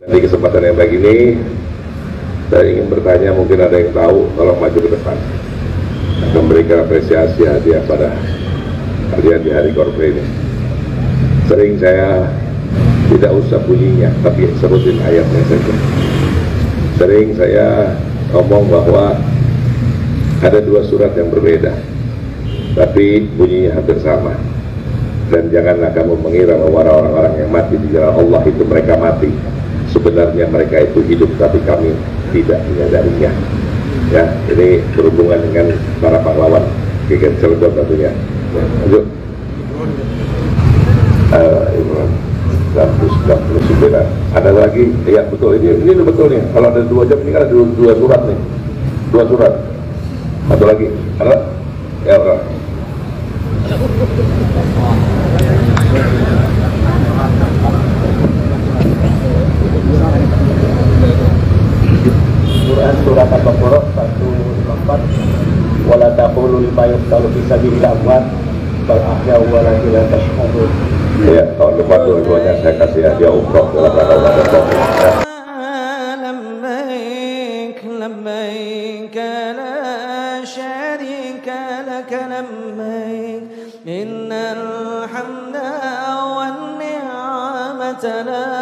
Di kesempatan yang baik ini, saya ingin bertanya, mungkin ada yang tahu, tolong maju ke depan. Akan memberikan apresiasi hadiah pada kalian di hari Korpe ini. Sering saya tidak usah bunyinya, tapi sebutin ayatnya saja. Sering saya ngomong bahwa ada dua surat yang berbeda, tapi bunyinya hampir sama. Dan janganlah kamu mengira bahwa orang-orang yang mati di jalan Allah itu mereka mati. Sebenarnya mereka itu hidup, tapi kami tidak menyadarinya. Ya, ini berhubungan dengan para pahlawan Kigen Cilegon tentunya. Lanjut. 199. Ada lagi? Ya betul, ini betul nih. Kalau ada 2 jam ini kan ada dua surat nih. 2 surat. Satu lagi. Ada? Ya berapa? Quran surat Al-Baqarah 154. Wala taqulu lima yuqtalu fi sabilillah amwat bal ahya'u walakin la tash'urun. Ya, tahun depan dua-duanya saya kasih hadiah umroh dalam rangka ulang tahun. Ya. لبيك لا شريك لك لبيك إن الحمد والنعمة لك